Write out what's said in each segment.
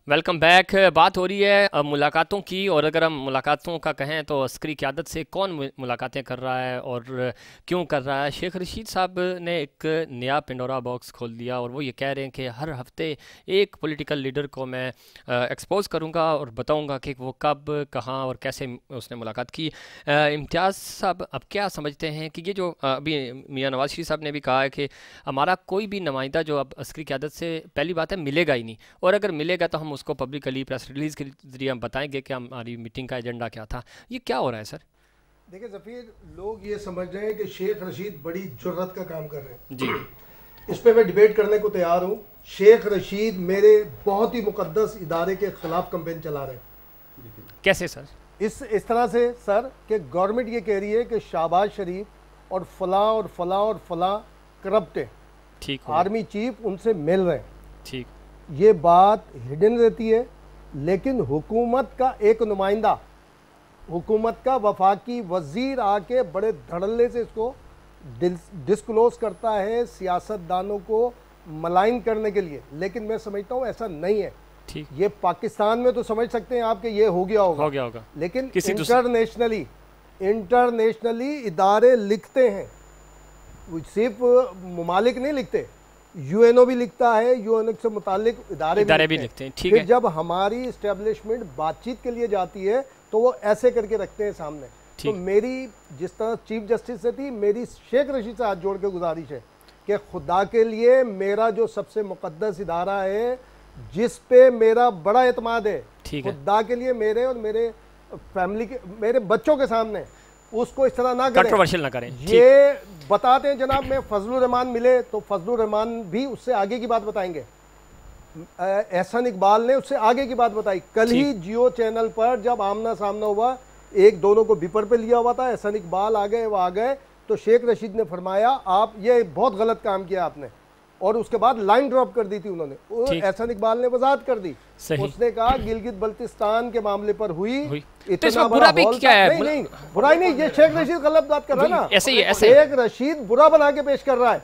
Welcome back. बात हो रही है अब मुलाकातों की, और अगर हम मुलाकातों का कहें तो अस्करी क़यादत से कौन मुलाकातें कर रहा है और क्यों कर रहा है। शेख रशीद साहब ने एक नया पिंडोरा बॉक्स खोल दिया और वो ये कह रहे हैं कि हर हफ्ते एक पॉलिटिकल लीडर को मैं एक्सपोज करूंगा और बताऊंगा कि वो कब, कहाँ और कैसे उसने मुलाकात की। इम्तियाज़ साहब, अब क्या समझते हैं कि ये जो अभी मियाँ नवाज शरीफ साहब ने भी कहा है कि हमारा कोई भी नुमाइंदा जो अब अस्करी क़यादत से, पहली बात है, मिलेगा ही नहीं, और अगर मिलेगा तो हम उसको पब्लिकली प्रेस रिलीज़ के जरिए हम बताएंगे कि हमारी मीटिंग का एजेंडा क्या था। ये क्या हो रहा है सर? देखिए ज़फ़ीर, लोग ये समझ रहे हैं कि शेख रशीद बड़ी जुर्रत का काम कर रहे हैं जी। इस पे मैं डिबेट करने को तैयार हूँ। शेख रशीद मेरे बहुत ही मुकद्दस इदारे के खिलाफ कैंपेन चला रहे हैं। कैसे सर? इस तरह से सर कि गवर्नमेंट ये कह रही है कि शहबाज शरीफ और फलां करप्ट है, ठीक हो, आर्मी चीफ उनसे मिल रहे हैं। ठीक। ये बात हिडन रहती है, लेकिन हुकूमत का एक नुमाइंदा, हुकूमत का वफाकी वजीर आके बड़े धड़ल्ले से इसको डिस्क्लोज करता है सियासतदानों को मलाइन करने के लिए। लेकिन मैं समझता हूँ ऐसा नहीं है। ठीक। ये पाकिस्तान में तो समझ सकते हैं आप कि ये हो गया होगा, लेकिन इंटरनेशनली इदारे लिखते हैं, सिर्फ ममालिक नहीं लिखते, यूएनओ भी लिखता है, यूएनओ से मुतालिक इदारे भी लिखते हैं। ठीक है। जब हमारी इस्टेब्लिशमेंट बातचीत के लिए जाती है तो वो ऐसे करके रखते हैं सामने। तो मेरी जिस तरह चीफ जस्टिस से थी, मेरी शेख रशीद से हाथ जोड़ के गुजारिश है कि खुदा के लिए मेरा जो सबसे मुकद्दस इदारा है, जिस पे मेरा बड़ा एतमाद है, खुदा के लिए मेरे और मेरे फैमिली के, मेरे बच्चों के सामने उसको इस तरह ना करें, कंट्रोवर्शियल ना करें। ये बताते हैं जनाब, मैं फजलुर रहमान मिले तो फजलुर रहमान भी उससे आगे की बात बताएंगे, एहसन इकबाल ने उससे आगे की बात बताई। कल ही जियो चैनल पर जब आमना सामना हुआ, एक दोनों को बिपर पे लिया हुआ था, एहसन इकबाल आ गए, वो आ गए तो शेख रशीद ने फरमाया आप ये बहुत गलत काम किया आपने, और उसके बाद लाइन ड्रॉप कर दी थी उन्होंने। एहसन इकबाल ने वजाहत कर दी, उसने कहा गिलगित बल्तिस्तान के मामले पर हुई इतना बड़ा क्या है? नहीं, बुराई नहीं, ये शेख रशीद गलत बात कर रहा है ना, शेख रशीद बुरा बना के पेश कर रहा है।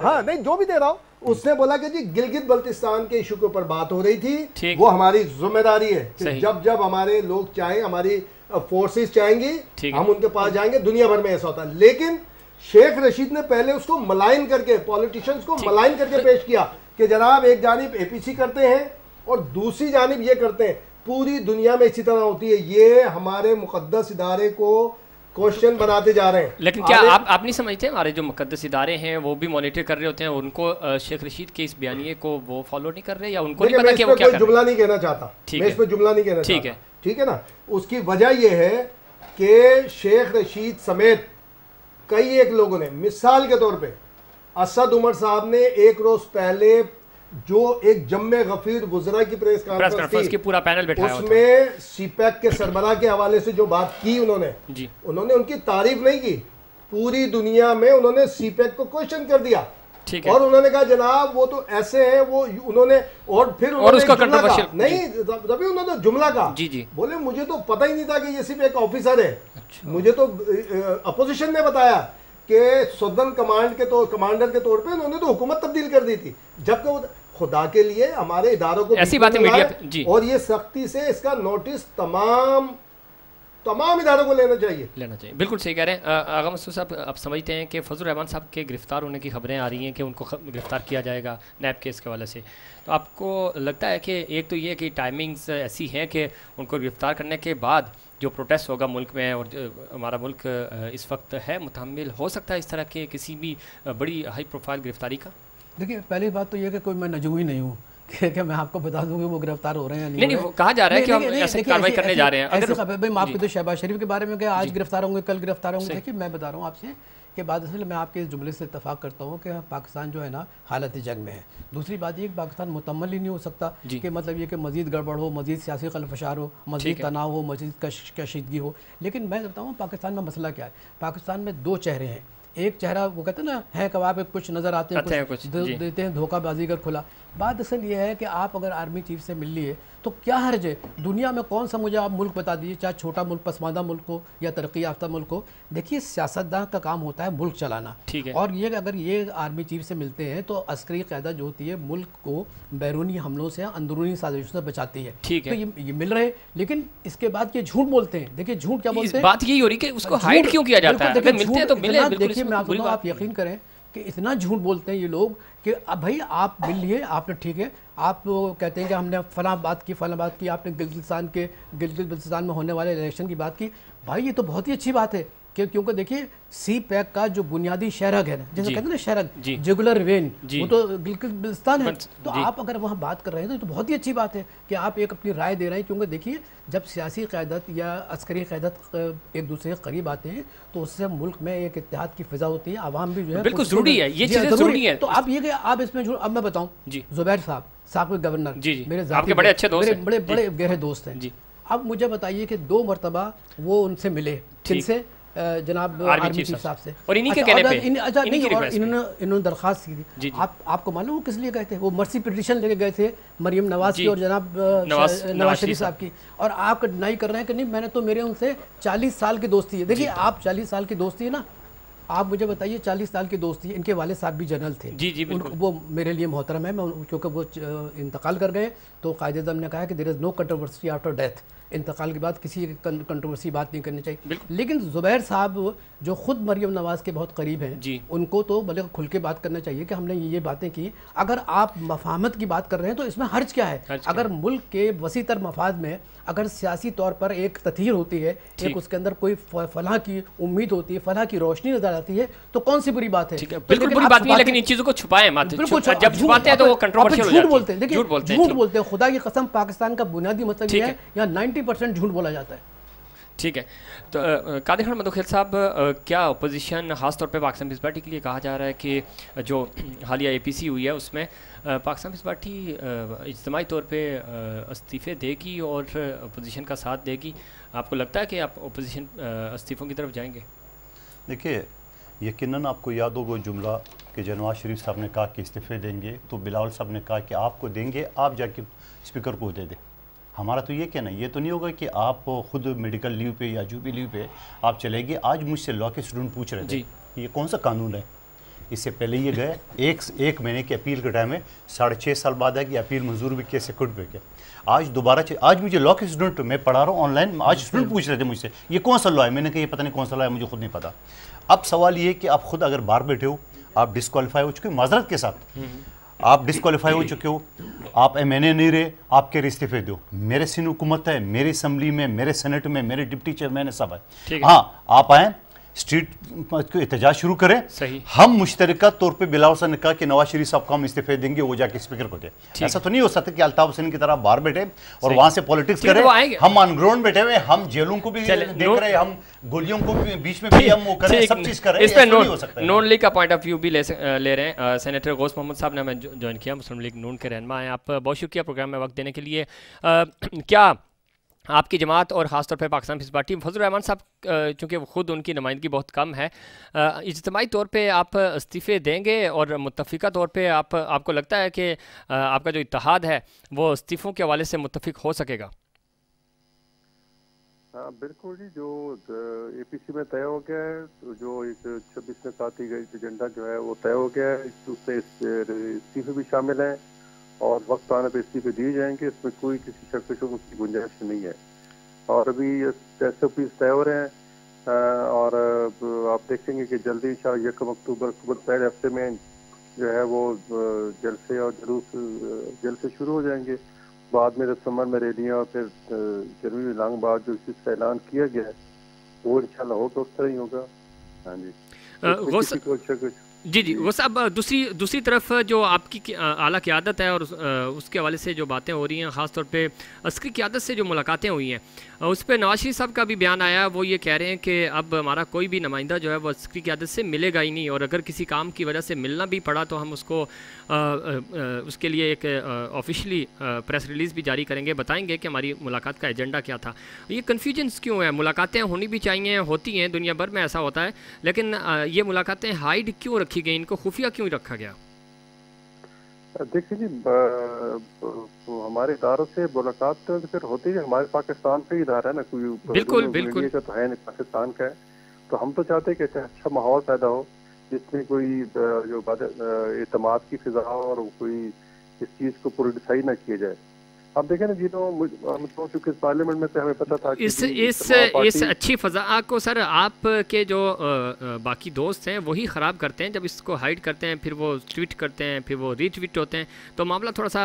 हाँ नहीं, जो भी दे रहा हूँ, उसने बोला कि जी गिलगित बल्तिस्तान के इशू के ऊपर बात हो रही थी, वो हमारी जिम्मेदारी है कि जब जब हमारे लोग चाहें, हमारी फोर्सेस चाहेंगी, हम उनके पास जाएंगे। दुनिया भर में ऐसा होता है, लेकिन शेख रशीद ने पहले उसको मलाइन करके, पॉलिटिशियंस को मलाइन करके पेश किया कि जनाब एक जानिब एपीसी करते हैं और दूसरी जानिब ये करते हैं। पूरी दुनिया में इसी तरह होती है, ये हमारे मुकद्दस इदारे को क्वेश्चन बनाते जा रहे हैं। लेकिन क्या आप नहीं समझते हमारे जो मुकद्दस इदारे हैं वो भी मॉनिटर कर रहे होते हैं, उनको शेख रशीद के इस बयानिए को वो फॉलो नहीं कर रहे, या उनको नहीं पता कि वो क्या कर रहे हैं? जुमला नहीं कहना चाहता, मैं इस पे जुमला नहीं कहना चाहता, ठीक है ना। उसकी वजह यह है कि शेख रशीद समेत कई एक लोगों ने, मिसाल के तौर पे असद उमर साहब ने एक रोज पहले जो एक जम्मे गफीर वुज़रा की प्रेस कॉन्फ्रेंस थी, पूरा पैनल बैठाया, उसमें सीपैक के सरबराह के हवाले से जो बात की उन्होंने उनकी तारीफ नहीं की, पूरी दुनिया में उन्होंने सीपैक को क्वेश्चन कर दिया। और उन्होंने कहा जनाब वो तो ऐसे हैं, वो उन्होंने, और फिर उन्होंने उसका नहीं, तभी उन्होंने जुमला कहा, बोले मुझे तो पता ही नहीं था कि ये सिर्फ एक ऑफिसर है। मुझे तो अपोजिशन ने बताया कि सदर्न कमांडर के तौर पे उन्होंने तो हुकूमत तब्दील कर दी थी, जबकि खुदा के लिए हमारे इदारों को ऐसी बातें मीडिया, और ये सख्ती से इसका नोटिस तमाम इदारों को लेना चाहिए। बिल्कुल सही कह रहे हैं आगा मसूद साहब। आप समझते हैं कि फजल रहमान साहब के गिरफ्तार होने की खबरें आ रही हैं कि उनको गिरफ्तार किया जाएगा नैब केस के हवाले से, तो आपको लगता है कि एक तो ये कि टाइमिंग्स ऐसी हैं कि उनको गिरफ्तार करने के बाद जो प्रोटेस्ट होगा मुल्क में, और हमारा मुल्क इस वक्त है मुतहम्मिल, हो सकता है इस तरह के किसी भी बड़ी हाई प्रोफाइल गिरफ्तारी का? देखिए, पहली बात तो ये कि कोई मैं नजूमी नहीं हूँ कि मैं आपको बता दूं कि वो गिरफ्तार हो रहे हैं नहीं, वो कहा जा रहा है कि हम ऐसे कार्रवाई करने जा रहे हैं। ऐसे भाई माफ कीजिए, शहबाज शरीफ के बारे में क्या आज गिरफ्तार होंगे, कल गिरफ्तार होंगे? देखिए, मैं बता रहा हूँ आपसे कि बाद असल मैं आपके इस जुमले से इत्तेफाक करता हूँ कि पाकिस्तान जो है ना हालत जंग में है। दूसरी बात ये कि पाकिस्तान मुकम्मल ही नहीं हो सकता कि मतलब ये कि मज़ीद गड़बड़ हो, मज़ीद सियासी खलफशार हो, मज़ीद तनाव हो, मज़ीद कशीदगी हो। लेकिन मैं बताऊँ पाकिस्तान में मसला क्या है। पाकिस्तान में दो चेहरे हैं, एक चेहरा वो कहते हैं ना है कबाब, कुछ नज़र आते हैं, कुछ देते हैं, धोखाबाजी कर खुला। बात असल ये है कि आप अगर आर्मी चीफ से मिल लिए तो क्या हर्ज है? दुनिया में कौन सा मुझे आप मुल्क बता दीजिए, चाहे छोटा मुल्क, पसमानदा मुल्क हो या तरक्की याफ्ता मुल्क हो, देखिए सियासतदान का काम होता है मुल्क चलाना। ठीक है। और ये अगर ये आर्मी चीफ से मिलते हैं तो अस्करी क़यादत जो होती है मुल्क को बैरूनी हमलों से, अंदरूनी साजिशों से बचाती है। ठीक है। तो ये मिल रहे, लेकिन इसके बाद ये झूठ बोलते हैं। देखिए झूठ क्या बोलते हैं, बात यही हो रही कि उसको हाइड क्यों किया जाता है? अगर मिलते हैं तो मिले। देखिए मैं आपको, आप यकीन करें कि इतना झूठ बोलते हैं ये लोग कि अब भाई आप मिल लिए, आपने ठीक है, आप कहते हैं कि हमने फलां बात की, आपने गिलगित बल्तिस्तान में होने वाले इलेक्शन की बात की। भाई ये तो बहुत ही अच्छी बात है क्योंकि देखिए सी पैक का जो बुनियादी शहरग है, जैसे कहते हैं ना शहरग, जुगुलर वेन, वो तो गिलगित बल्तिस्तान है। तो आप अगर वहाँ बात कर रहे हैं तो बहुत ही अच्छी बात है कि आप एक अपनी राय दे रहे हैं। क्योंकि देखिए जब सियासी क़यादत या अस्करी क़यादत एक दूसरे के करीब आते हैं तो उससे मुल्क में एक इत्तेहाद की फिजा होती है, आवाम भी जो है बिल्कुल ज़रूरी है, ये चीज़ें ज़रूरी है। तो आप ये कि आप इसमें जो, अब मैं बताऊँ, जुबैर साहब साबिक़ गवर्नर, मेरे आपके बड़े अच्छे दोस्त हैं, बड़े गहरे दोस्त हैं। अब मुझे बताइए कि 2 मरतबा वो उनसे मिले, किनसे? जनाब आर्मी चीफ साहब से, और इन्हीं के कहने पे इन्होंने दरख्वास्त की थी। आपको मालूम वो किस लिए गए थे? वो मर्सी पिटीशन लेके गए थे मरियम नवाज की और जनाब नवाज शरीफ साहब की, और आप डिनाई कर रहे हैं कि नहीं मैंने तो, मेरे उनसे 40 साल की दोस्ती है। देखिए आप 40 साल की दोस्ती है ना, आप मुझे बताइए 40 साल की दोस्ती है। इनके वाले साहब भी जनरल थे। जी वो मेरे लिए मोहतरम है, मैं क्योंकि वो इंतकाल कर गए तो कायदे-ए-आज़म ने कहा कि there is no controversy after death, इंतकाल के बाद किसी कंट्रोवर्सी बात नहीं करनी चाहिए। लेकिन जुबैर साहब जो खुद मरियम नवाज के बहुत करीब हैं, उनको तो भले खुल के बात करना चाहिए कि हमने ये बातें की। अगर आप मफाहमत की बात कर रहे हैं तो इसमें हर्ज क्या है? अगर मुल्क के वसीतर मफाद में अगर सियासी तौर पर एक तथहीर होती है, एक उसके अंदर कोई फलाह की उम्मीद होती है, फलाह की रोशनी नजर आती है, तो कौन सी बुरी बात है? बिल्कुल बुरी बात नहीं, लेकिन इन चीजों को छुपाएं मत। जब छुपाते हैं तो वो कंट्रोवर्शियल हो जाती है। झूठ बोलते हैं, देखिए झूठ बोलते हैं। खुदा की कसम पाकिस्तान का बुनियादी मतलब ये है, यहाँ 90% झूठ बोला जाता है। ठीक है, तो कादिर खान मदोखेल साहब, क्या अपोजिशन ख़ासतौर पे पाकिस्तान पीपल्स पार्टी के लिए कहा जा रहा है कि जो हालिया APC हुई है उसमें पाकिस्तान पीपल्स पार्टी इज्तिमाई तौर पे इस्तीफ़े देगी और अपोजिशन का साथ देगी? आपको लगता है कि आप अपोजिशन इस्तीफ़ों की तरफ जाएंगे? देखिए यकीनन आपको याद होगा जुमला कि नवाज शरीफ साहब ने कहा कि इस्तीफ़े देंगे, तो बिलावल साहब ने कहा कि आपको देंगे, आप जाके स्पीकर को दे दें। हमारा तो ये कहना, ये तो नहीं होगा कि आप खुद मेडिकल लीव पे या जो भी लीव पे आप चलेंगे। आज मुझसे लॉ के स्टूडेंट पूछ रहे थे कि ये कौन सा कानून है। इससे पहले ये गए एक महीने की अपील के टाइम में 6.5 साल बाद है कि अपील मंजूर भी कैसे खुद पे क्या। आज दोबारा आज मुझे लॉ के स्टूडेंट, मैं पढ़ा रहा हूँ ऑनलाइन, आज स्टूडेंट पूछ रहे थे मुझसे ये कौन सा लॉ है। मैंने कहा ये पता नहीं कौन सा लॉ है, मुझे खुद नहीं पता। अब सवाल ये कि आप खुद अगर बाहर बैठे हो, आप डिस्क्वालीफाई हो चुके, माजरत के साथ आप डिस्क्वालीफाई हो चुके हो, आप MNA नहीं रहे, आपके इस्तीफे दो। मेरे सिंध हुकूमत है, मेरी असम्बली में, मेरे सेनेट में, मेरे डिप्टी चेयरमैन है, सब है। हाँ आप आए, स्ट्रीट को एहतजाज शुरू करें। सही। हम मुश्तरका तौर पे बिलावल साहब ने कहा कि नवाज शरीफ साहब को हम इस्तीफे देंगे, वो जाके स्पीकर को दे। ऐसा तो नहीं हो सकता कि अल्ताफ हुसैन की तरह बाहर बैठे और वहां से पॉलिटिक्स करें। हम अनग्राउंड बैठे हुए, हम जेलों को भी देख रहे हैं, हम गोलियों को भी बीच में भी हम वो कर रहे हैं, सब चीज कर रहे हैं। नहीं हो सकता। नून लीग का पॉइंट ऑफ व्यू भी ले रहे हैं। सेनेटर गौस मोहम्मद साहब ने हमें ज्वाइन किया, मुस्लिम लीग नून के रहनुमा हैं। आप बहुत शुक्रिया प्रोग्राम में वक्त देने के लिए। क्या आपकी जमात और ख़ासतौर पे पाकिस्तान पीपल्स पार्टी, फजल रहमान साहब चूँकि खुद उनकी नुमाइंदगी बहुत कम है, इज्तिमाई तौर पे आप इस्तीफ़े देंगे और मुत्तफ़िका तौर पे आपको लगता है कि आपका जो इत्तेहाद है वो इस्तीफ़ों के हवाले से मुत्तफ़िक हो सकेगा? हाँ बिल्कुल जी, जो APC में तय हो गया है, तो जो इस 26 में साथी का एजेंडा जो है वो तय हो गया है, उसमें इस्तीफे भी शामिल हैं और वक्त आने पर इस्तीफे दिए जाएंगे। इसमें कोई किसी शक की गुंजाइश नहीं है। और अभी SOPs तय हो रहे हैं और आप देखेंगे कि जल्दी इंशाअल्लाह 1 अक्टूबर पहले हफ्ते में जो है वो जलसे और जलसे शुरू हो जाएंगे। बाद में दिसंबर में रैलियाँ और फिर जनवरी लॉन्ग बाद जो इसका ऐलान किया गया है वो इंशाल्लाह होगा, उस तरह ही होगा। हाँ जी जी वो सब दूसरी तरफ जो आपकी आला क़यादत है और उसके हवाले से जो बातें हो रही हैं, ख़ास तौर पे अस्करी क़यादत से जो मुलाकातें हुई हैं, उस पर नवाज शरीफ साहब का भी बयान आया। वो ये कह रहे हैं कि अब हमारा कोई भी नुमाइंदा जो है वो अस्करी क़यादत से मिलेगा ही नहीं, और अगर किसी काम की वजह से मिलना भी पड़ा तो हम उसको उसके लिए एक ऑफिशियली प्रेस रिलीज़ भी जारी करेंगे, बताएंगे कि हमारी मुलाकात का एजेंडा क्या था। ये कन्फ्यूजन्स क्यों है? मुलाकातें होनी भी चाहिए, होती हैं, दुनिया भर में ऐसा होता है, लेकिन ये मुलाकातें हाइड क्यों रखी गई, इनको खुफिया क्यों रखा गया? देखिए जी, हमारे इदारों से मुलाकात तो फिर होती है, हमारे पाकिस्तान का ही इदारा है ना, कोई बिल्कुल बिल्कुल इंडिया का तो है नहीं, पाकिस्तान का है। तो हम तो चाहते हैं कि अच्छा माहौल पैदा हो जिसमें कोई जो एतमाद की फिजा हो और कोई इस चीज़ को पोलिटिसाइज ना किया जाए। आप देखें ना जी, तो क्योंकि पार्लियामेंट में से हमें पता था कि इस अच्छी फ़ज़ा को सर आपके जो बाकी दोस्त हैं वही ख़राब करते हैं। जब इसको हाइड करते हैं, फिर वो ट्वीट करते हैं, फिर वो रीट्वीट होते हैं, तो मामला थोड़ा सा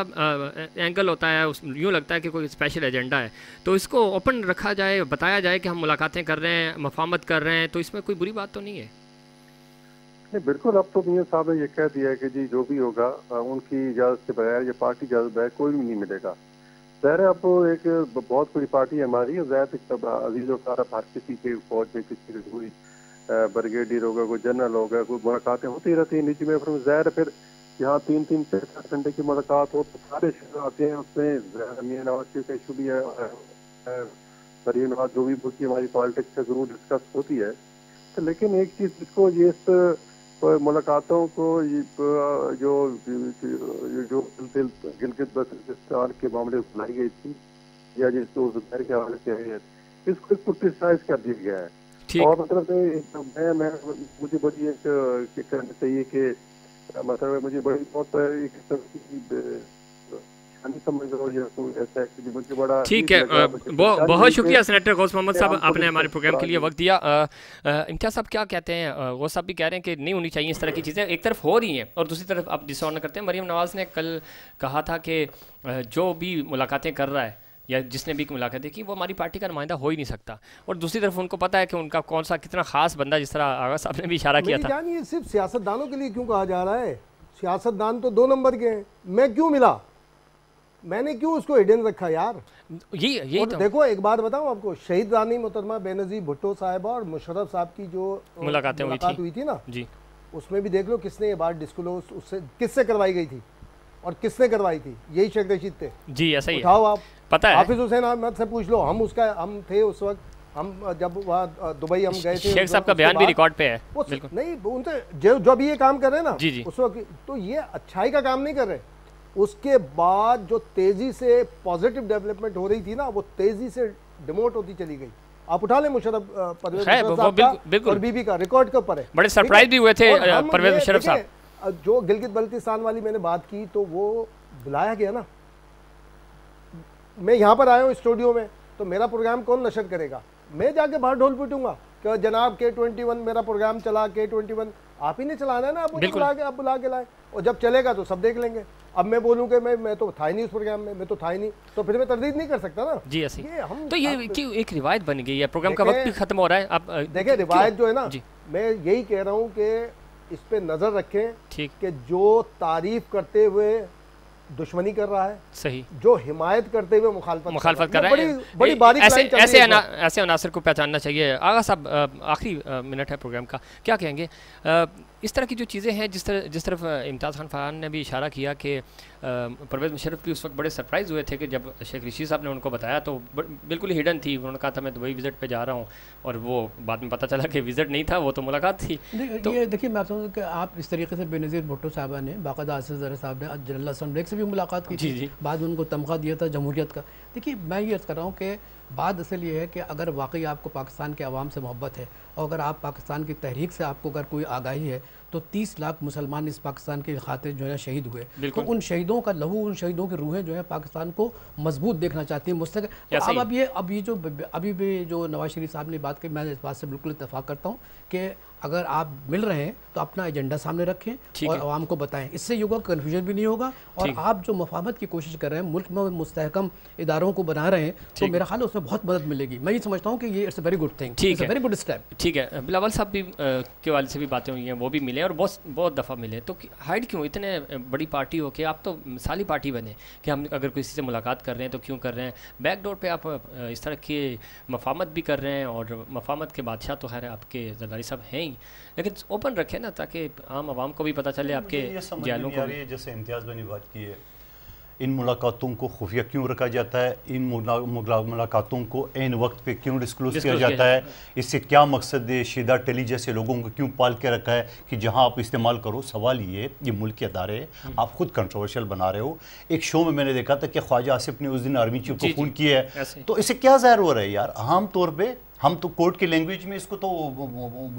एंगल होता है, यूँ लगता है कि कोई स्पेशल एजेंडा है। तो इसको ओपन रखा जाए, बताया जाए कि हम मुलाकातें कर रहे हैं, मफाहमत कर रहे हैं, तो इसमें कोई बुरी बात तो नहीं है। नहीं, बिल्कुल। अब तो मियां साहब ने ये कह दिया है कि जी जो भी होगा उनकी इजाज़त के बगैर या पार्टी इजाज़त बगैर कोई भी नहीं मिलेगा। ज़ाहिर है, अब एक बहुत बड़ी पार्टी है हमारी, ज़ाहिर अजीज़ वकार हर किसी के फौज में किसी की कोई ब्रिगेडियर होगा, कोई जनरल होगा, कोई मुलाकातें होती रहती हैं नीचे में। ज़ाहिर फिर यहाँ 3-3 4-4 घंटे की मुलाकात हो तो सारे शहर आते हैं, उसमें मियां नवाज शरीफ का इशू भी है, मरीम नवाज जो भी बुकी हमारी पॉलिटिक्स से ज़रूर डिस्कस होती है। तो लेकिन एक चीज़ जिसको ये मुलाकातों को जो गिलगित बल्तिस्तान के मामले में बुलाई गई थी या जिसको जुबैर के हवाले से है, इसको क्रिटिसाइज कर दिया गया है। और मतलब मैं मुझे बड़ी एक कहना चाहिए कि मतलब मुझे बड़ी बहुत ठीक है, बहुत शुक्रिया सेनेटर गौस मोहम्मद साहब, आपने हमारे प्रोग्राम के लिए वक्त दिया। इम्तियाज़ साहब क्या कहते हैं? वो साहब भी कह रहे हैं कि नहीं होनी चाहिए इस तरह की चीज़ें, एक तरफ हो रही हैं और दूसरी तरफ आप डिसऑनर करते हैं। मरीम नवाज़ ने कल कहा था कि जो भी मुलाकातें कर रहा है या जिसने भी मुलाकातें की वो हमारी पार्टी का नुमाइंदा हो ही नहीं सकता, और दूसरी तरफ उनको पता है कि उनका कौन सा कितना ख़ास बंदा, जिस तरह आगा साहब ने भी इशारा किया था। ये सिर्फ सियासतदानों के लिए क्यों कहा जा रहा है? सियासतदान तो 2 नंबर के हैं। मैं क्यों मिला, मैंने क्यों उसको हिडन रखा यार? यही तो देखो, एक बात बताऊं आपको, शहीद रानी मोहतरमा बेनज़ीर भुट्टो साहिबा और मुशर्रफ साहब की जो मुलाकात हुई थी ना जी, उसमें भी देख लो किसने ये बात डिस्क्लोज उससे किससे करवाई गई थी और किसने करवाई थी? यही शेख रशीद थे जी। ऐसा ही उठाओ आप, पता है, हाफिज हुसैन अहमद से पूछ लो। हम थे उस वक्त, हम जब वहाँ दुबई हम गए थे, शेख साहब का बयान भी रिकॉर्ड पे है। नहीं, उनसे जो भी ये काम कर रहे हैं ना जी, उस वक्त तो ये अच्छाई का काम नहीं कर रहे। उसके बाद जो तेजी से पॉजिटिव डेवलपमेंट हो रही थी ना, वो तेजी से डिमोट होती चली गई। आप उठा लें मुशर्रफ और बीबी का रिकॉर्ड के ऊपर है। बड़े सरप्राइज भी हुए थे परवेज मुशर्रफ साहब। जो गिलगित बल्तिस्तान वाली मैंने बात की, तो वो बुलाया गया ना, मैं यहाँ पर आया हूँ स्टूडियो में, तो मेरा प्रोग्राम कौन नशर करेगा? मैं जाके बाहर ढोल पीटूंगा कि जनाब K21 मेरा प्रोग्राम चला, K21 आप ही ने चलाना है ना, आप बुला के लाए, और जब चलेगा तो सब देख लेंगे। अब मैं बोलूँ कि मैं तो था ही नहीं उस प्रोग्राम में, मैं तो था ही नहीं, तो फिर मैं तरदीद नहीं कर सकता ना जी। ऐसे तो ये एक रिवायत बन गई है, प्रोग्राम का वक्त भी खत्म हो रहा है। आप देखिए, रिवायत जो है ना, मैं यही कह रहा हूँ कि इस पे नजर रखें, ठीक, कि जो तारीफ करते हुए दुश्मनी कर रहा है, सही, जो हिमायत करते हुए मुखालफत कर रहा है, बड़ी बारीक ऐसे अनासर को पहचानना चाहिए। आगा साहब, आखिरी मिनट है प्रोग्राम का, क्या कहेंगे? इस तरह की जो चीज़ें हैं, जिस तरफ इम्तियाज़ खान फरहान ने भी इशारा किया कि परवेज़ मुशर्रफ भी उस वक्त बड़े सरप्राइज़ हुए थे कि जब शेख रशीद साहब ने उनको बताया, तो बिल्कुल हिडन थी। उन्होंने कहा था मैं दुबई विज़िट पे जा रहा हूँ, और वो बाद में पता चला कि विज़िट नहीं था, वो तो मुलाकात थी। तो ये देखिए, मैं आपसे कि आप इस तरीके से बेनज़ीर भुट्टो साहबा ने बाकायदा आसिफ ज़र साहब ने जनरल असम्बली से भी मुलाकात की थी, बाद में उनको तमगा दिया था जमहूरियत का। देखिए, मैं ये अर्ज़ कर रहा हूँ कि बात असल ये है कि अगर वाकई आपको पाकिस्तान के अवाम से मोहब्बत है, और अगर आप पाकिस्तान की तहरीक से आपको अगर कोई आगाही है, तो 30 लाख मुसलमान इस पाकिस्तान के खातिर जो है शहीद हुए, तो उन शहीदों का लहू, उन शहीदों की रूहें जो है पाकिस्तान को मजबूत देखना चाहती हैं मुस्तक़िल। तो अब ये जो अभी भी जो नवाज शरीफ साहब ने बात की, मैं इस बात से बिल्कुल इत्तेफाक करता हूँ कि अगर आप मिल रहे हैं तो अपना एजेंडा सामने रखें और आवाम को बताएं, इससे युवा कन्फ्यूजन भी नहीं होगा। और आप जो मफाहमत की कोशिश कर रहे हैं, मुल्क में मुस्तहकम इदारों को बना रहे हैं, तो मेरा ख्याल है उसमें बहुत मदद मिलेगी। मैं ये समझता हूँ कि ये it's a very good thing, it's a very good step. ठीक है, बिलावल साहब भी के वाले से भी बातें हुई हैं, वो भी मिले और बहुत दफ़ा मिले, तो हाइड क्यों? इतने बड़ी पार्टी हो के आप तो मिसाली पार्टी बने कि हम अगर किसी से मुलाकात कर रहे हैं तो क्यों कर रहे हैं? बैकडोर पे आप इस तरह की मफाहमत भी कर रहे हैं, और मफाहमत के बादशाह तो खैर आपके जरदारी साहब हैं ही, लेकिन ओपन रखें ना, ताकि आम आवाम को भी पता चले, आपके जैलों को भी। जैसे इम्तियाज़ भाई ने बात की है, इन मुलाकातों को खुफिया क्यों रखा जाता है, इन मुलाकातों को ऐन वक्त पे क्यों डिस्क्लोज किया जाता है, इससे क्या मकसद है, शीदा टेली जैसे लोगों को क्यों पाल के रखा है कि जहां आप इस्तेमाल करो। सवाल ये मुल्क के अदारे आप खुद कंट्रोवर्शियल बना रहे हो। एक शो में मैंने देखा था कि ख्वाजा आसिफ ने उस दिन आर्मी चीफ को फ़ोन किया है, तो इससे क्या ज़ाहिर हो रहा है यार, आम तौर पर हम तो कोर्ट की लैंग्वेज में इसको तो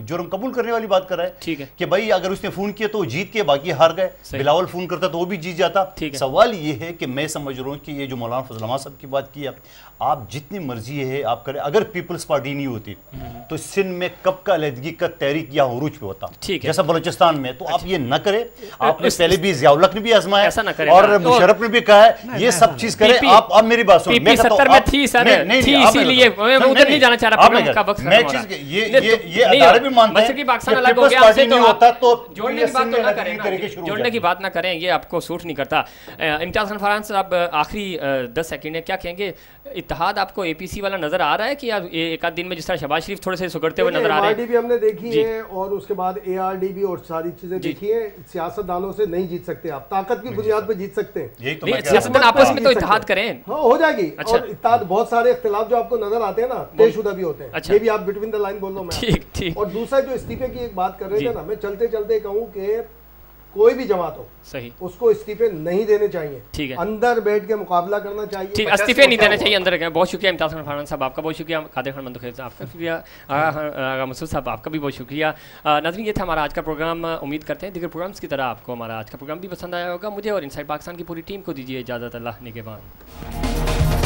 जुर्म कबूल करने वाली बात कर रहा है, ठीक है कि भाई अगर उसने फोन किया तो वो जीत के, बाकी हार गए। बिलावल फोन करता तो वो भी जीत जाता। सवाल ये है कि मैं समझ रहा हूँ कि ये जो मौलाना फजल रहमान साहब की बात की आप जितनी मर्जी है आप करें, अगर पीपल्स पार्टी नहीं होती तो सिंध में कब का अलहदगी का तहरीक या उरूज पे होता, जैसा बलूचिस्तान में। तो आप ये न करें, आपने पहले भी जियाउल ने भी आजमाया और मुशर्रफ ने भी कहा है ये सब चीज करें। आप मेरी बात सुनो, मैं अदारे भी मानते हैं कि पाकिस्तान नहीं होता तो जोड़ने की बात ना करें, ये आपको सूट नहीं करता। इम्तियाज खान फरहान साहब आखिरी 10 सेकंड है, क्या कहेंगे, इत्तेहाद आपको एपीसी वाला नजर आ रहा है कि एक आध दिन में जिस तरह शहबाज शरीफ थोड़े से सुगड़ते हुए नजर आ रहे हैं? भी हमने देखी है और उसके बाद एआरडीबी और सारी चीजें देखी है। सियासतदानों से नहीं जीत सकते आप, ताकत की बुनियाद पर जीत सकते हैं। सियासतदान आपस में तो इत्तेहाद करें, हो जाएगी। और इत्तेहाद बहुत सारे इख्तिलाफ जो आपको नजर आते हैं ना, तयशुदा भी होते हैं। ये भी आप बिटवीन द लाइन बोल लो मैं। और दूसरा जो इस्तीफे की एक बात कर रहे थे ना, मैं चलते चलते कहूँ कि कोई भी जमात हो सही, उसको इस्तीफे नहीं देने चाहिए, ठीक है, अंदर बैठ के मुकाबला करना चाहिए, ठीक, इस्तीफे नहीं देने चाहिए अंदर। बहुत शुक्रिया इम्तियाज खान फरहान साहब, आपका बहुत शुक्रिया। कादिर खान मंदखेर साहब आपका शुक्रिया, आगा मसूद साहब आपका भी बहुत शुक्रिया। नाज़रीन, ये था हमारा आज का प्रोग्राम। उम्मीद करते हैं दीगर प्रोग्राम्स की तरह आपको हमारा आज का प्रोग्राम भी पसंद आया होगा। मुझे और इनसाइड पाकिस्तान की पूरी टीम को दीजिए इजाज़त। अल्लाह निगहबान।